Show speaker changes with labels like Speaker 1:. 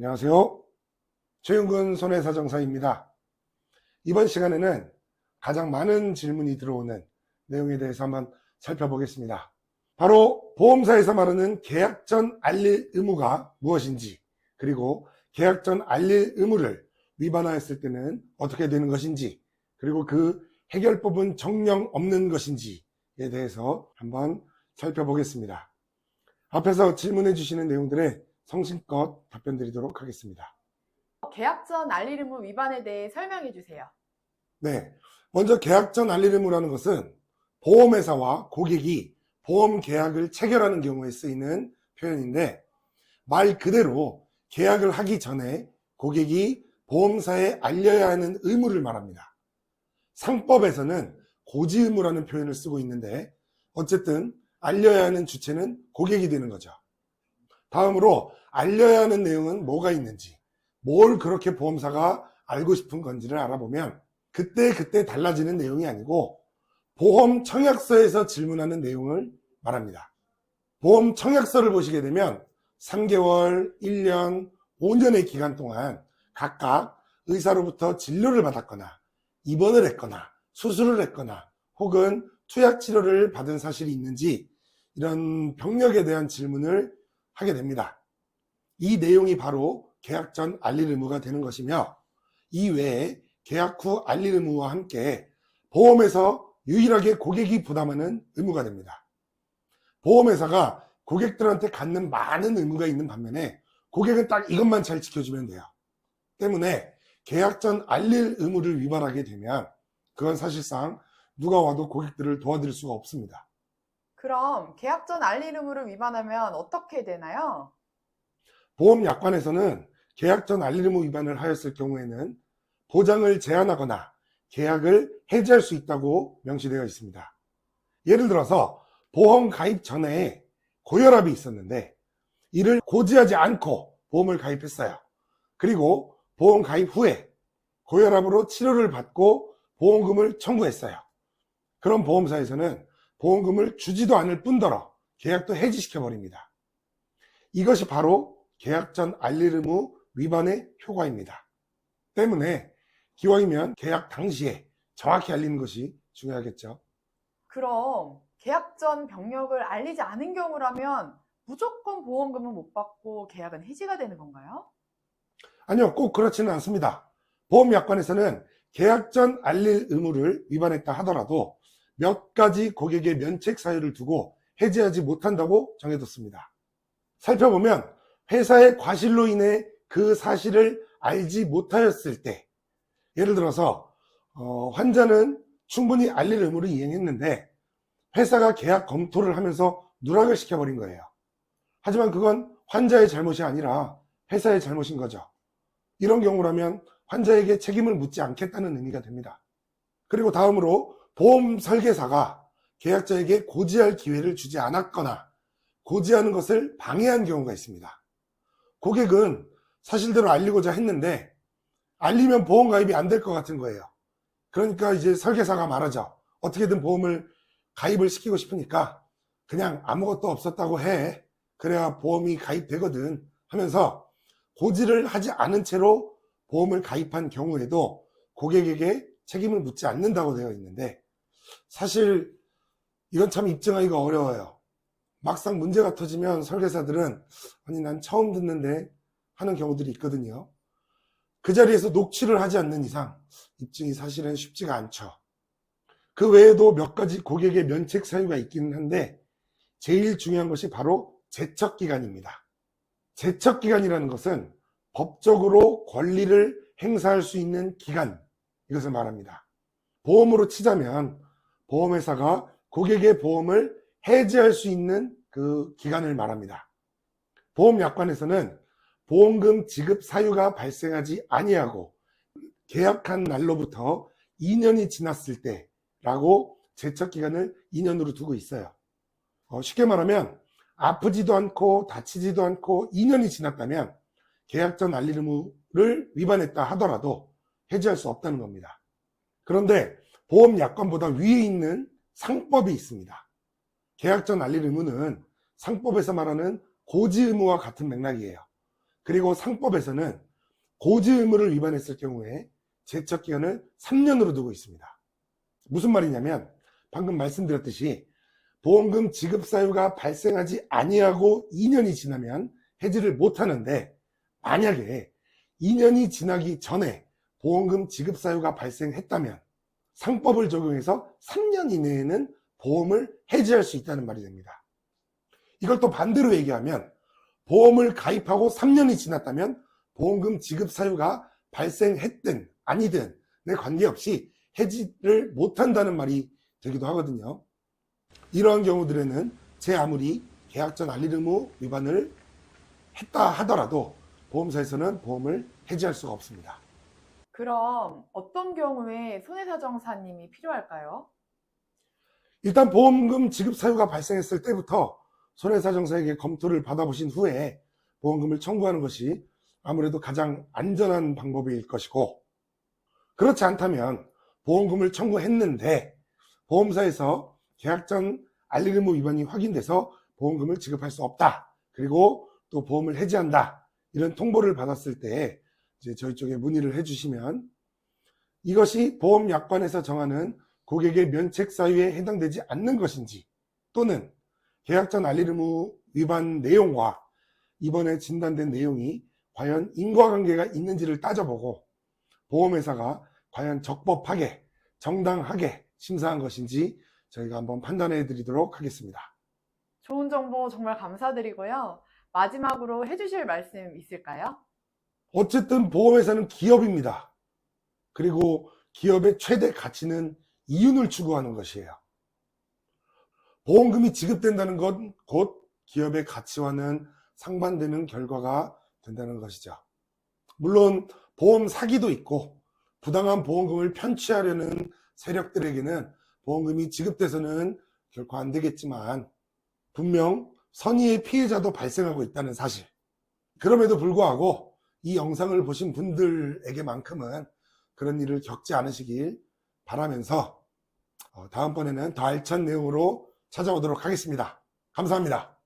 Speaker 1: 안녕하세요. 최윤근 손해사정사입니다. 이번 시간에는 가장 많은 질문이 들어오는 내용에 대해서 한번 살펴보겠습니다. 바로 보험사에서 말하는 계약 전 알릴 의무가 무엇인지, 그리고 계약 전 알릴 의무를 위반하였을 때는 어떻게 되는 것인지, 그리고 그 해결법은 정령 없는 것인지에 대해서 한번 살펴보겠습니다. 앞에서 질문해 주시는 내용들에 성심껏 답변 드리도록 하겠습니다.
Speaker 2: 계약 전 알릴 의무 위반에 대해 설명해 주세요.
Speaker 1: 네, 먼저 계약 전 알릴 의무라는 것은 보험회사와 고객이 보험 계약을 체결하는 경우에 쓰이는 표현인데, 말 그대로 계약을 하기 전에 고객이 보험사에 알려야 하는 의무를 말합니다. 상법에서는 고지 의무라는 표현을 쓰고 있는데, 어쨌든 알려야 하는 주체는 고객이 되는 거죠. 다음으로 알려야 하는 내용은 뭐가 있는지, 뭘 그렇게 보험사가 알고 싶은 건지를 알아보면 그때 달라지는 내용이 아니고 보험 청약서에서 질문하는 내용을 말합니다. 보험 청약서를 보시게 되면 3개월, 1년, 5년의 기간 동안 각각 의사로부터 진료를 받았거나 입원을 했거나 수술을 했거나 혹은 투약 치료를 받은 사실이 있는지, 이런 병력에 대한 질문을 하게 됩니다. 이 내용이 바로 계약 전 알릴 의무가 되는 것이며, 이 외에 계약 후 알릴 의무와 함께 보험에서 유일하게 고객이 부담하는 의무가 됩니다. 보험회사가 고객들한테 갖는 많은 의무가 있는 반면에 고객은 딱 이것만 잘 지켜주면 돼요. 때문에 계약 전 알릴 의무를 위반하게 되면 그건 사실상 누가 와도 고객들을 도와드릴 수가 없습니다.
Speaker 2: 그럼 계약 전 알릴 의무를 위반하면 어떻게 되나요?
Speaker 1: 보험약관에서는 계약 전 알릴 의무 위반을 하였을 경우에는 보장을 제한하거나 계약을 해지할 수 있다고 명시되어 있습니다. 예를 들어서 보험 가입 전에 고혈압이 있었는데 이를 고지하지 않고 보험을 가입했어요. 그리고 보험 가입 후에 고혈압으로 치료를 받고 보험금을 청구했어요. 그럼 보험사에서는 보험금을 주지도 않을 뿐더러 계약도 해지시켜버립니다. 이것이 바로 계약 전 알릴 의무 위반의 효과입니다. 때문에 기왕이면 계약 당시에 정확히 알리는 것이 중요하겠죠.
Speaker 2: 그럼 계약 전 병력을 알리지 않은 경우라면 무조건 보험금은 못 받고 계약은 해지가 되는 건가요?
Speaker 1: 아니요, 꼭 그렇지는 않습니다. 보험약관에서는 계약 전 알릴 의무를 위반했다 하더라도 몇 가지 고객의 면책 사유를 두고 해지하지 못한다고 정해뒀습니다. 살펴보면 회사의 과실로 인해 그 사실을 알지 못하였을 때, 예를 들어서 환자는 충분히 알릴 의무를 이행했는데 회사가 계약 검토를 하면서 누락을 시켜버린 거예요. 하지만 그건 환자의 잘못이 아니라 회사의 잘못인 거죠. 이런 경우라면 환자에게 책임을 묻지 않겠다는 의미가 됩니다. 그리고 다음으로 보험 설계사가 계약자에게 고지할 기회를 주지 않았거나 고지하는 것을 방해한 경우가 있습니다. 고객은 사실대로 알리고자 했는데 알리면 보험 가입이 안 될 것 같은 거예요. 그러니까 이제 설계사가 말하죠. 어떻게든 보험을 가입을 시키고 싶으니까 그냥 아무것도 없었다고 해. 그래야 보험이 가입되거든 하면서 고지를 하지 않은 채로 보험을 가입한 경우에도 고객에게 책임을 묻지 않는다고 되어 있는데, 사실 이건 참 입증하기가 어려워요. 막상 문제가 터지면 설계사들은 아니 난 처음 듣는데 하는 경우들이 있거든요. 그 자리에서 녹취를 하지 않는 이상 입증이 사실은 쉽지가 않죠. 그 외에도 몇 가지 고객의 면책 사유가 있기는 한데 제일 중요한 것이 바로 제척기간입니다. 제척기간이라는 것은 법적으로 권리를 행사할 수 있는 기간, 이것을 말합니다. 보험으로 치자면 보험회사가 고객의 보험을 해지할 수 있는 그 기간을 말합니다. 보험약관에서는 보험금 지급 사유가 발생하지 아니하고 계약한 날로부터 2년이 지났을 때라고 제척기간을 2년으로 두고 있어요. 쉽게 말하면 아프지도 않고 다치지도 않고 2년이 지났다면 계약 전 알릴 의무를 위반했다 하더라도 해지할 수 없다는 겁니다. 그런데 보험약관보다 위에 있는 상법이 있습니다. 계약 전 알릴 의무는 상법에서 말하는 고지 의무와 같은 맥락이에요. 그리고 상법에서는 고지 의무를 위반했을 경우에 제척 기간을 3년으로 두고 있습니다. 무슨 말이냐면 방금 말씀드렸듯이 보험금 지급 사유가 발생하지 아니하고 2년이 지나면 해지를 못하는데, 만약에 2년이 지나기 전에 보험금 지급 사유가 발생했다면 상법을 적용해서 3년 이내에는 보험을 해지할 수 있다는 말이 됩니다. 이걸 또 반대로 얘기하면 보험을 가입하고 3년이 지났다면 보험금 지급 사유가 발생했든 아니든 에 관계없이 해지를 못한다는 말이 되기도 하거든요. 이러한 경우들에는 제 아무리 계약 전 알릴 의무 위반을 했다 하더라도 보험사에서는 보험을 해지할 수가 없습니다.
Speaker 2: 그럼 어떤 경우에 손해사정사님이 필요할까요?
Speaker 1: 일단 보험금 지급 사유가 발생했을 때부터 손해사정사에게 검토를 받아보신 후에 보험금을 청구하는 것이 아무래도 가장 안전한 방법일 것이고, 그렇지 않다면 보험금을 청구했는데 보험사에서 계약 전 알릴 의무 위반이 확인돼서 보험금을 지급할 수 없다, 그리고 또 보험을 해지한다, 이런 통보를 받았을 때 이제 저희 쪽에 문의를 해주시면 이것이 보험약관에서 정하는 고객의 면책 사유에 해당되지 않는 것인지, 또는 계약 전 알릴 의무 위반 내용과 이번에 진단된 내용이 과연 인과관계가 있는지를 따져보고 보험회사가 과연 적법하게 정당하게 심사한 것인지 저희가 한번 판단해 드리도록 하겠습니다.
Speaker 2: 좋은 정보 정말 감사드리고요. 마지막으로 해주실 말씀 있을까요?
Speaker 1: 어쨌든 보험회사는 기업입니다. 그리고 기업의 최대 가치는 이윤을 추구하는 것이에요. 보험금이 지급된다는 건 곧 기업의 가치와는 상반되는 결과가 된다는 것이죠. 물론 보험 사기도 있고 부당한 보험금을 편취하려는 세력들에게는 보험금이 지급돼서는 결코 안 되겠지만, 분명 선의의 피해자도 발생하고 있다는 사실, 그럼에도 불구하고 이 영상을 보신 분들에게만큼은 그런 일을 겪지 않으시길 바라면서 다음번에는 더 알찬 내용으로 찾아오도록 하겠습니다. 감사합니다.